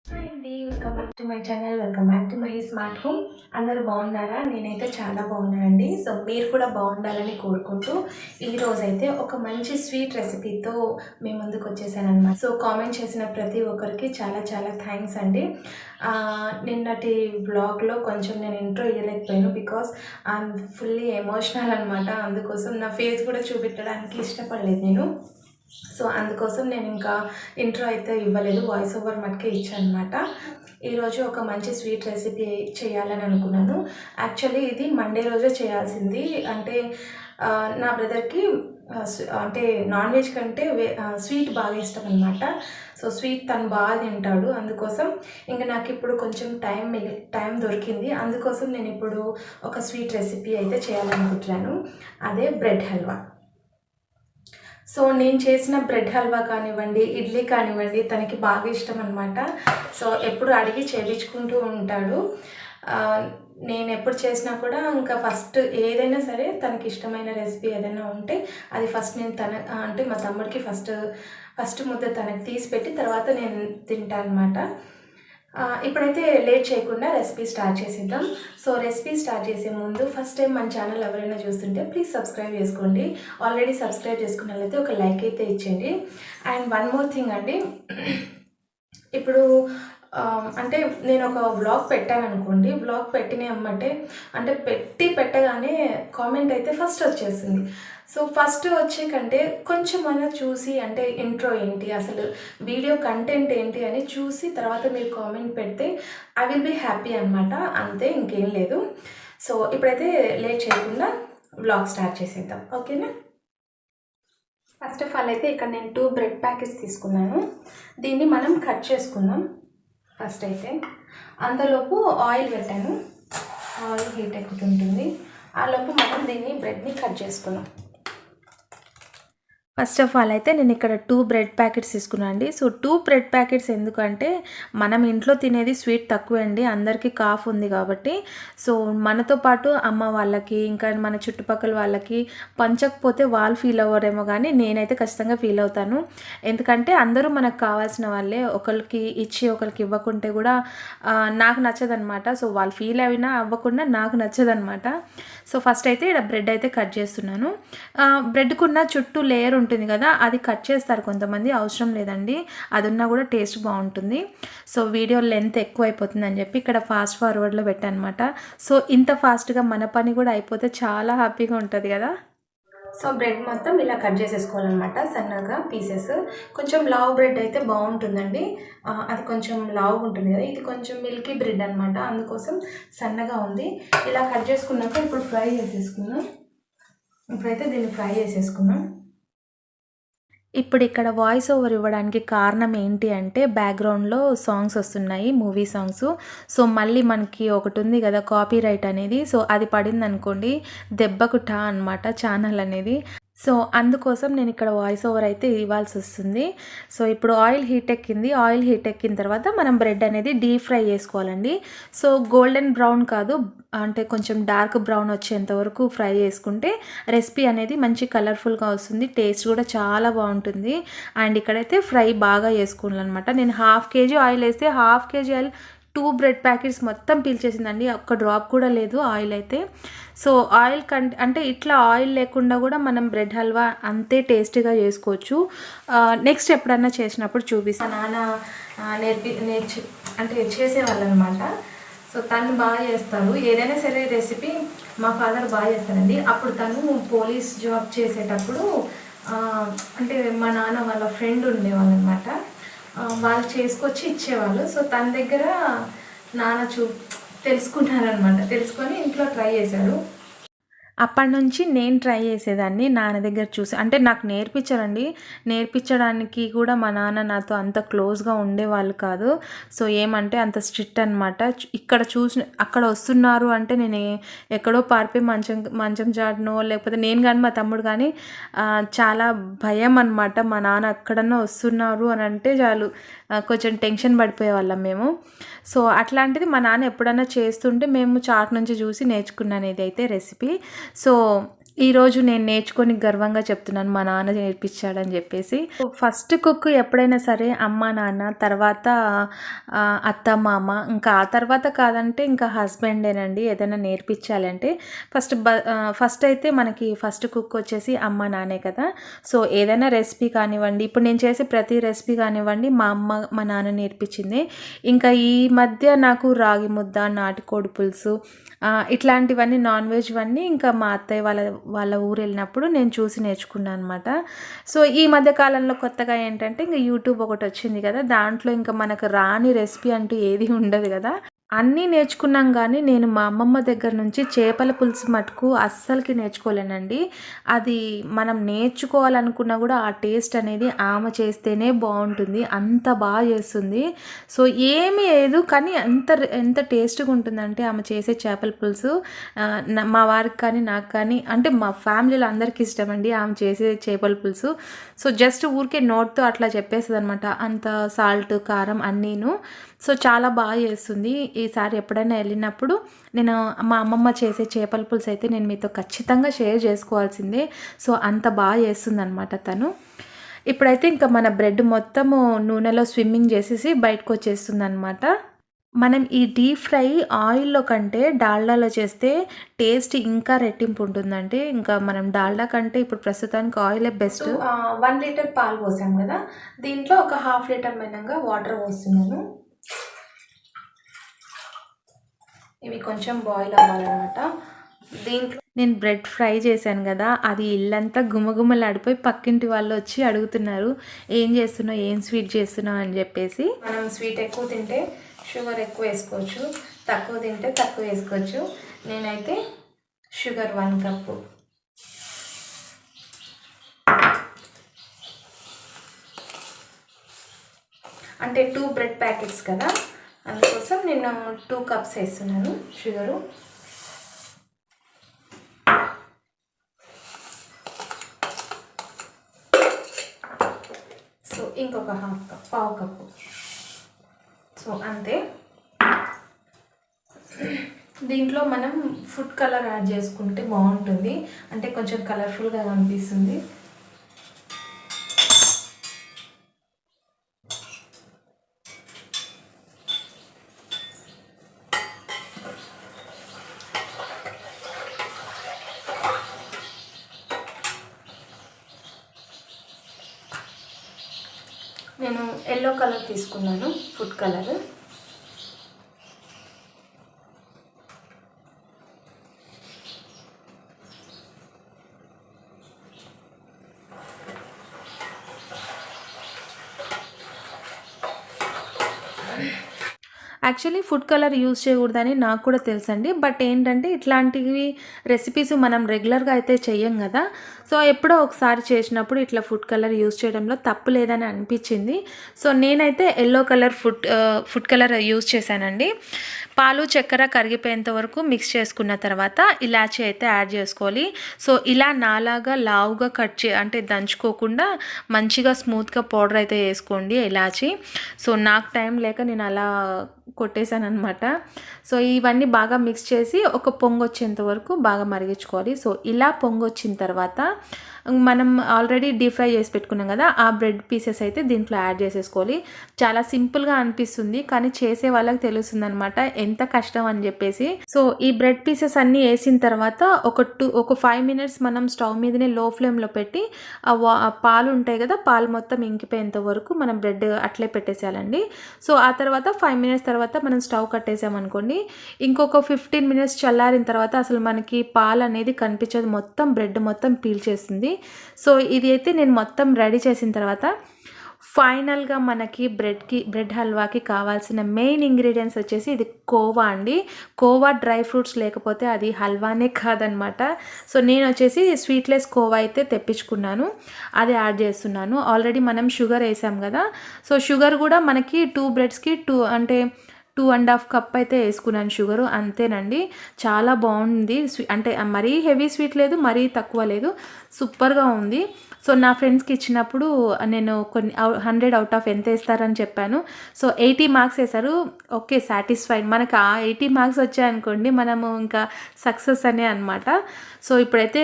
Hi అండి. Welcome back to my channel. Welcome back to my smart home. అందరూ బాగున్నారా? నేనైతే చాలా బాగున్నానండి. సో మీరు కూడా బాగుండాలని కోరుకుంటూ ఈరోజైతే ఒక మంచి స్వీట్ రెసిపీతో మీ ముందుకు వచ్చేసానమాట. సో కామెంట్ చేసిన ప్రతి ఒక్కరికి చాలా చాలా థ్యాంక్స్ అండి. నిన్నటి బ్లాగ్లో కొంచెం నేను ఇంట్రో ఇవ్వలేకపోయాను బికాస్ ఐఎమ్ ఫుల్లీ ఎమోషనల్ అనమాట. అందుకోసం నా ఫేస్ కూడా చూపెట్టడానికి ఇష్టపడలేదు నేను. సో అందుకోసం నేను ఇంకా ఇంట్రో అయితే ఇవ్వలేదు, వాయిస్ ఓవర్ మటుకే ఇచ్చాను అనమాట. ఈరోజు ఒక మంచి స్వీట్ రెసిపీ చేయాలని అనుకున్నాను. యాక్చువల్లీ ఇది మండే రోజే చేయాల్సింది. అంటే నా బ్రదర్కి అంటే నాన్ వెజ్ కంటే స్వీట్ బాగా ఇష్టం అనమాట. సో స్వీట్ తను బాగా తింటాడు. అందుకోసం ఇంకా నాకు ఇప్పుడు కొంచెం టైం దొరికింది. అందుకోసం నేను ఇప్పుడు ఒక స్వీట్ రెసిపీ అయితే చేయాలనుకుంటున్నాను. అదే బ్రెడ్ హల్వా. సో నేను చేసిన బ్రెడ్ హల్వా కానివ్వండి, ఇడ్లీ కానివ్వండి, తనకి బాగా ఇష్టం అనమాట. సో ఎప్పుడు అడిగి చేయించుకుంటూ ఉంటాడు. నేను ఎప్పుడు చేసినా కూడా ఇంకా ఫస్ట్ ఏదైనా సరే తనకి ఇష్టమైన రెసిపీ ఏదైనా ఉంటే అది ఫస్ట్ నేను అంటే మా తమ్ముడికి ఫస్ట్ ముద్ద తనకి తీసి పెట్టి తర్వాత నేను తింటాను అనమాట. ఇప్పుడైతే లేట్ చేయకుండా రెసిపీ స్టార్ట్ చేసేద్దాం. సో రెసిపీ స్టార్ట్ చేసే ముందు ఫస్ట్ టైం మన ఛానల్ ఎవరైనా చూస్తుంటే ప్లీజ్ సబ్స్క్రైబ్ చేసుకోండి. ఆల్రెడీ సబ్స్క్రైబ్ చేసుకున్నట్లయితే ఒక లైక్ అయితే ఇచ్చేయండి. అండ్ వన్ మోర్ థింగ్ అండి, ఇప్పుడు అంటే నేను ఒక వ్లాగ్ పెట్టాను అనుకోండి. వ్లాగ్ పెట్టిన అమ్మంటే అంటే పెట్టగానే కామెంట్ అయితే ఫస్ట్ వచ్చేసింది. సో ఫస్ట్ వచ్చే కంటే కొంచెం అయినా చూసి, అంటే ఇంట్రో ఏంటి, అసలు వీడియో కంటెంట్ ఏంటి అని చూసి తర్వాత మీరు కామెంట్ పెడితే ఐ విల్ బీ హ్యాపీ అనమాట. అంతే, ఇంకేం లేదు. సో ఇప్పుడైతే లేట్ చేయకుండా వ్లాగ్ స్టార్ట్ చేసేద్దాం, ఓకేనా? ఫస్ట్ ఆఫ్ ఆల్ అయితే ఇక్కడ నేను 2 బ్రెడ్ ప్యాకెట్స్ తీసుకున్నాను. దీన్ని మనం కట్ చేసుకుందాం. ఫస్ట్ అయితే అంతలోపు ఆయిల్ పెట్టాను. ఆయిల్ హీట్ ఎక్కుతుంటుంది. ఆ లోపు మనం దీన్ని బ్రెడ్ని కట్ చేసుకుందాం. ఫస్ట్ ఆఫ్ ఆల్ అయితే నేను ఇక్కడ 2 బ్రెడ్ ప్యాకెట్స్ తీసుకున్నాను అండి. సో 2 బ్రెడ్ ప్యాకెట్స్ ఎందుకంటే మనం ఇంట్లో తినేది స్వీట్ తక్కువ అండి, అందరికీ కాఫ్ ఉంది కాబట్టి. సో మనతో పాటు అమ్మ వాళ్ళకి ఇంకా మన చుట్టుపక్కల వాళ్ళకి పంచకపోతే వాళ్ళు ఫీల్ అవ్వరేమో, కానీ నేనైతే ఖచ్చితంగా ఫీల్ అవుతాను. ఎందుకంటే అందరూ మనకు కావాల్సిన వాళ్ళే, ఒకరికి ఇచ్చి ఒకరికి ఇవ్వకుంటే కూడా నాకు నచ్చదనమాట. సో వాళ్ళు ఫీల్ అయినా అవ్వకుండా నాకు నచ్చదనమాట. సో ఫస్ట్ అయితే ఇక్కడ బ్రెడ్ అయితే కట్ చేస్తున్నాను. బ్రెడ్కున్న చుట్టూ లేయర్ ఉంటుంది కదా, అది కట్ చేస్తారు కొంతమంది, అవసరం లేదండి, అది ఉన్నా కూడా టేస్ట్ బాగుంటుంది. సో వీడియో లెంత్ ఎక్కువ అయిపోతుందని చెప్పి ఇక్కడ ఫాస్ట్ ఫార్వర్డ్లో పెట్టానమాట. సో ఇంత ఫాస్ట్గా మన పని కూడా అయిపోతే చాలా హ్యాపీగా ఉంటుంది కదా. సో బ్రెడ్ మొత్తం ఇలా కట్ చేసేసుకోవాలన్నమాట, సన్నగా పీసెస్. కొంచెం లావ్ బ్రెడ్ అయితే బాగుంటుందండి, అది కొంచెం లావుగా ఉంటుంది కదా. ఇది కొంచెం మిల్కీ బ్రెడ్ అనమాట, అందుకోసం సన్నగా ఉంది. ఇలా కట్ చేసుకున్నాక ఇప్పుడు ఫ్రై చేసేసుకున్నాం. ఇప్పుడైతే దీన్ని ఫ్రై చేసేసుకున్నాం. ఇప్పుడు ఇక్కడ వాయిస్ ఓవర్ ఇవ్వడానికి కారణం ఏంటి అంటే బ్యాక్గ్రౌండ్లో సాంగ్స్ వస్తున్నాయి, మూవీ సాంగ్స్. సో మళ్ళీ మనకి ఒకటి ఉంది కదా కాపీ రైట్ అనేది, సో అది పడింది అనుకోండి దెబ్బకు టా అనమాట ఛానల్ అనేది. సో అందుకోసం నేను ఇక్కడ వాయిస్ ఓవర్ అయితే ఇవ్వాల్సి వస్తుంది. సో ఇప్పుడు ఆయిల్ హీట్ ఎక్కింది. ఆయిల్ హీట్ ఎక్కిన తర్వాత మనం బ్రెడ్ అనేది డీప్ ఫ్రై చేసుకోవాలండి. సో గోల్డెన్ బ్రౌన్ కాదు, అంటే కొంచెం డార్క్ బ్రౌన్ వచ్చేంత వరకు ఫ్రై చేసుకుంటే రెసిపీ అనేది మంచి కలర్ఫుల్గా వస్తుంది, టేస్ట్ కూడా చాలా బాగుంటుంది. అండ్ ఇక్కడైతే ఫ్రై బాగా చేసుకోవాలన్నమాట. నేను 1/2 kg ఆయిల్ వేస్తే 1/2 kg ఆయిల్ 2 బ్రెడ్ ప్యాకెట్స్ మొత్తం పీల్చేసిందండి, ఒక్క డ్రాప్ కూడా లేదు ఆయిల్ అయితే. సో ఆయిల్ అంటే ఇట్లా ఆయిల్ లేకుండా కూడా మనం బ్రెడ్ హల్వా అంతే టేస్టీగా చేసుకోవచ్చు. నెక్స్ట్ ఎప్పుడన్నా చేసినప్పుడు చూపిస్తాను. నాన్న అంటే చేసేవాళ్ళు అనమాట. సో తను బాగా చేస్తారు, ఏదైనా సరే రెసిపీ మా ఫాదర్ బాగా చేస్తారండి. అప్పుడు తను పోలీస్ జాబ్ చేసేటప్పుడు అంటే మా నాన్న వాళ్ళ ఫ్రెండ్ ఉండేవాళ్ళు అనమాట, వాళ్ళు చేసుకొచ్చి ఇచ్చేవాళ్ళు. సో తన దగ్గర నాన్న తెలుసుకున్నారనమాట, తెలుసుకొని ఇంట్లో ట్రై చేశాడు. అప్పటి నుంచి నేను ట్రై చేసేదాన్ని నాన్న దగ్గర చూసి, అంటే నాకు నేర్పించడానికి కూడా మా నాన్న నాతో అంత క్లోజ్గా ఉండేవాళ్ళు కాదు. సో ఏమంటే అంత స్ట్రిక్ట్ అనమాట. ఇక్కడ అక్కడ వస్తున్నారు అంటే నేను ఎక్కడో పారిపోయి మంచం చాటునో లేకపోతే నేను కానీ మా తమ్ముడు కానీ చాలా భయం అనమాట. మా నాన్న ఎక్కడన్నా వస్తున్నారు అని అంటే చాలు కొంచెం టెన్షన్ పడిపోయేవాళ్ళం మేము. సో అట్లాంటిది మా నాన్న ఎప్పుడన్నా చేస్తుంటే మేము చాట్ నుంచి చూసి నేర్చుకున్నాను ఇదైతే రెసిపీ. సో ఈరోజు నేను నేర్చుకొని గర్వంగా చెప్తున్నాను మా నాన్న నేర్పించాడని చెప్పేసి. ఫస్ట్ కుక్ ఎప్పుడైనా సరే అమ్మ నాన్న, తర్వాత అత్త మామ, ఇంకా ఆ తర్వాత కాదంటే ఇంకా హస్బెండేనండి ఏదైనా నేర్పించాలంటే. ఫస్ట్ అయితే మనకి ఫస్ట్ కుక్ వచ్చేసి అమ్మ నాన్నే కదా. సో ఏదైనా రెసిపీ కానివ్వండి, ఇప్పుడు నేను చేసే ప్రతి రెసిపీ కానివ్వండి మా అమ్మ మా నాన్న నేర్పించింది. ఇంకా ఈ మధ్య నాకు రాగి ముద్ద, నాటుకోడి పులుసు ఇట్లాంటివన్నీ నాన్ వెజ్వన్నీ ఇంకా మా అత్తయ్య వాళ్ళ ఊరు వెళ్ళినప్పుడు నేను చూసి నేర్చుకున్నాను అనమాట. సో ఈ మధ్య కాలంలో కొత్తగా ఏంటంటే ఇంకా యూట్యూబ్ ఒకటి వచ్చింది కదా, దాంట్లో ఇంకా మనకు రాని రెసిపీ అంటూ ఏది ఉండదు కదా. అన్నీ నేర్చుకున్నాం కానీ నేను మా అమ్మమ్మ దగ్గర నుంచి చేపల పులుసు మటుకు అస్సలకి నేర్చుకోలేనండి. అది మనం నేర్చుకోవాలనుకున్నా కూడా ఆ టేస్ట్ అనేది ఆమె చేస్తేనే బాగుంటుంది, అంత బాగా చేస్తుంది. సో ఏమీ లేదు కానీ ఎంత టేస్ట్గా ఉంటుందంటే ఆమె చేసే చేపల పులుసు. మా వారికి కానీ నాకు కానీ అంటే మా ఫ్యామిలీలో అందరికీ ఇష్టం అండి ఆమె చేసే చేపల పులుసు. సో జస్ట్ ఊరికే నోట్తో అట్లా చెప్పేస్తుంది అనమాట, అంత సాల్ట్ కారం అన్నీను. సో చాలా బాగా చేస్తుంది. ఈసారి ఎప్పుడైనా వెళ్ళినప్పుడు నేను మా అమ్మమ్మ చేసే చేపల పులుసు అయితే నేను మీతో ఖచ్చితంగా షేర్ చేసుకోవాల్సిందే. సో అంత బాగా చేస్తుంది అనమాట తను. ఇప్పుడైతే ఇంకా మన బ్రెడ్ మొత్తము నూనెలో స్విమ్మింగ్ చేసేసి బయటకు వచ్చేస్తుంది అనమాట. మనం ఈ డీప్ ఫ్రై ఆయిల్లో కంటే డాల్డాలో చేస్తే టేస్ట్ ఇంకా రెట్టింపు ఉంటుందంటే, ఇంకా మనం డాల్డా కంటే ఇప్పుడు ప్రస్తుతానికి ఆయిలే బెస్ట్. 1 లీటర్ పాలు పోసాం కదా, దీంట్లో ఒక 1/2 లీటర్ మెనంగా వాటర్ పోస్తున్నాను. ఇవి కొంచెం బాయిల్ అవ్వాలన్నమాట. దీంట్లో నేను బ్రెడ్ ఫ్రై చేశాను కదా, అది ఇల్లంతా గుమగుమలాడిపోయి పక్కింటి వాళ్ళు వచ్చి అడుగుతున్నారు ఏం చేస్తున్నావు, ఏం స్వీట్ చేస్తున్నావు అని చెప్పేసి. మనం స్వీట్ ఎక్కువ తింటే షుగర్ ఎక్కువ వేసుకోవచ్చు, తక్కువ తింటే తక్కువ వేసుకోవచ్చు. నేనైతే షుగర్ 1 కప్పు, అంటే 2 బ్రెడ్ ప్యాకెట్స్ కదా, అందుకోసం నేను 2 కప్స్ వేస్తున్నాను షుగరు. సో ఇంకొక పావు కప్పు. సో అంతే. దీంట్లో మనం ఫుడ్ కలర్ యాడ్ చేసుకుంటే బాగుంటుంది, అంటే కొంచెం కలర్ఫుల్గా అనిపిస్తుంది. నేను ఎల్లో కలర్ తీసుకున్నాను, food colour. Actually food colour use చేయకూడదని నాకు కూడా తెలుసండి. బట్ ఏంటంటే ఇట్లాంటివి రెసిపీస్ మనం రెగ్యులర్గా అయితే చెయ్యం కదా. సో ఎప్పుడో ఒకసారి చేసినప్పుడు ఇట్లా ఫుడ్ కలర్ యూజ్ చేయడంలో తప్పు లేదని అనిపించింది. సో నేనైతే yellow colour food colour use చేశానండి. పాలు చక్కెర కరిగిపోయేంత వరకు మిక్స్ చేసుకున్న తర్వాత ఇలాచీ అయితే యాడ్ చేసుకోవాలి. సో ఇలా నాలాగా లావుగా అంటే దంచుకోకుండా మంచిగా స్మూత్గా పౌడర్ అయితే వేసుకోండి ఇలాచీ. సో నాకు టైం లేక నేను అలా కొట్టేశాను అనమాట. సో ఇవన్నీ బాగా మిక్స్ చేసి ఒక పొంగు వచ్చేంత వరకు బాగా మరిగించుకోవాలి. సో ఇలా పొంగు వచ్చిన తర్వాత మనం ఆల్రెడీ డీప్ ఫ్రై చేసి పెట్టుకున్నాం కదా, ఆ బ్రెడ్ పీసెస్ అయితే దీంట్లో యాడ్ చేసేసుకోవాలి. చాలా సింపుల్గా అనిపిస్తుంది కానీ చేసే వాళ్ళకి తెలుస్తుంది అనమాట ఎంత కష్టం అని చెప్పేసి. సో ఈ బ్రెడ్ పీసెస్ అన్నీ వేసిన తర్వాత ఒక 5 మినిట్స్ మనం స్టవ్ మీదనే లో ఫ్లేమ్లో పెట్టి ఆ పాలు ఉంటాయి కదా, పాలు మొత్తం ఇంకిపోయేంత వరకు మనం బ్రెడ్ అట్లే పెట్టేసేయాలండి. సో ఆ తర్వాత 5 మినిట్స్ తర్వాత మనం స్టవ్ కట్టేసామనుకోండి, ఇంకొక 15 మినిట్స్ చల్లారిన తర్వాత అసలు మనకి పాలు అనేది కనిపించదు, మొత్తం బ్రెడ్ మొత్తం పీల్చేస్తుంది. సో ఇది అయితే నేను మొత్తం రెడీ చేసిన తర్వాత ఫైనల్గా మనకి బ్రెడ్ హల్వాకి కావాల్సిన మెయిన్ ఇంగ్రీడియంట్స్ వచ్చేసి ఇది కోవా అండి. కోవా డ్రై ఫ్రూట్స్ లేకపోతే అది హల్వానే కాదనమాట. సో నేను వచ్చేసి స్వీట్లెస్ కోవా అయితే తెప్పించుకున్నాను, అది యాడ్ చేస్తున్నాను. ఆల్రెడీ మనం షుగర్ వేసాం కదా, సో షుగర్ కూడా మనకి 2 బ్రెడ్స్కి అంటే 2.5 కప్ అయితే వేసుకున్నాను షుగరు, అంతేనండి. చాలా బాగుంది. అంటే మరీ హెవీ స్వీట్ లేదు, మరీ తక్కువ లేదు, సూపర్గా ఉంది. సో నా ఫ్రెండ్స్కి ఇచ్చినప్పుడు నేను కొన్ని 100 అవుట్ ఆఫ్ ఎంత వేస్తారని చెప్పాను. సో 80 మార్క్స్ వేశారు. Okay, satisfied. మనకు ఆ 80 మార్క్స్ వచ్చాయనుకోండి, మనము ఇంకా సక్సెస్ అనే అనమాట. సో ఇప్పుడైతే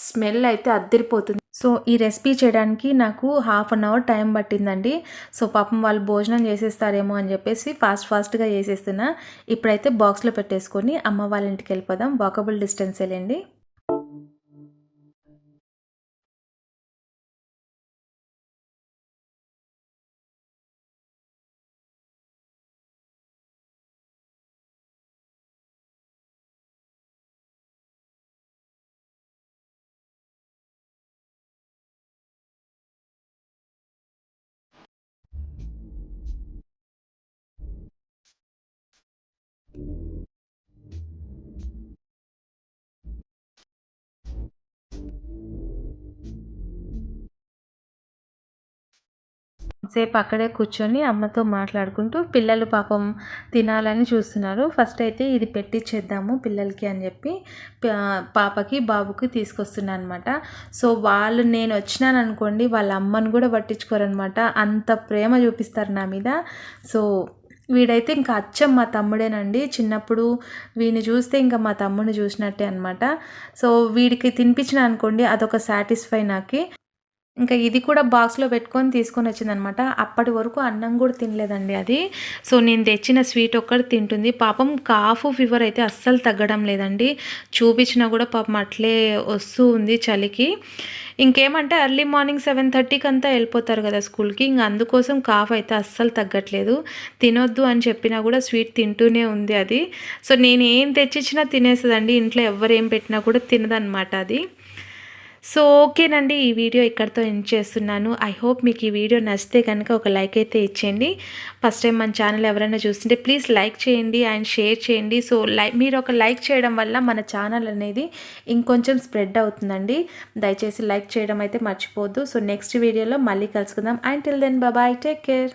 స్మెల్ అయితే అద్దరిపోతుంది. సో ఈ రెసిపీ చేయడానికి నాకు 1/2 అవర్ టైం పట్టిందండి. సో పాపం వాళ్ళు భోజనం చేసేస్తారేమో అని చెప్పేసి ఫాస్ట్గా చేసేస్తున్నా. ఇప్పుడైతే బాక్స్లో పెట్టేసుకొని అమ్మ వాళ్ళ ఇంటికి వెళ్ళిపోదాం. వాకబుల్ డిస్టెన్స్ వెళ్ళండి. సేపు అక్కడే కూర్చొని అమ్మతో మాట్లాడుకుంటూ పిల్లలు పాపం తినాలని చూస్తున్నారు. ఫస్ట్ అయితే ఇది పెట్టించేద్దాము పిల్లలకి అని చెప్పి పాపకి బాబుకి తీసుకొస్తున్నాను అనమాట. సో వాళ్ళు నేను వచ్చినాను అనుకోండి, వాళ్ళ అమ్మని కూడా పట్టించుకోరనమాట, అంత ప్రేమ చూపిస్తారు నా మీద. సో వీడైతే ఇంకా అచ్చం మా తమ్ముడేనండి. చిన్నప్పుడు వీడిని చూస్తే ఇంకా మా తమ్ముడిని చూసినట్టే అనమాట. సో వీడికి తినిపించిన అనుకోండి, అదొక సాటిస్ఫై నాకు. ఇంకా ఇది కూడా బాక్స్లో పెట్టుకొని తీసుకొని వచ్చిందనమాట. అప్పటి వరకు అన్నం కూడా తినలేదండి అది. సో నేను తెచ్చిన స్వీట్ ఒక్కటి తింటుంది. పాపం కాఫ్ ఫీవర్ అయితే అస్సలు తగ్గడం లేదండి. చూపించినా కూడా పాపం అట్లే వస్తూ ఉంది చలికి. ఇంకేమంటే ఎర్లీ మార్నింగ్ 7:30కి అంతా వెళ్ళిపోతారు కదా స్కూల్కి, ఇంక అందుకోసం కాఫ్ అయితే అస్సలు తగ్గట్లేదు. తినొద్దు అని చెప్పినా కూడా స్వీట్ తింటూనే ఉంది అది. సో నేను ఏం తెచ్చిచ్చినా తినేస్తుందండి. ఇంట్లో ఎవరు ఏం పెట్టినా కూడా తినదనమాట అది. సో ఓకేనండి, ఈ వీడియో ఇక్కడితో ఎండ్ చేస్తున్నాను. ఐ హోప్ మీకు ఈ వీడియో నచ్చితే కనుక ఒక లైక్ అయితే ఇచ్చేయండి. ఫస్ట్ టైం మన ఛానల్ ఎవరైనా చూస్తుంటే ప్లీజ్ లైక్ చేయండి అండ్ షేర్ చేయండి. సో మీరు ఒక లైక్ చేయడం వల్ల మన ఛానల్ అనేది ఇంకొంచెం స్ప్రెడ్ అవుతుందండి. దయచేసి లైక్ చేయడం అయితే మర్చిపోవద్దు. సో నెక్స్ట్ వీడియోలో మళ్ళీ కలుసుకుందాం. And till then bye, take care.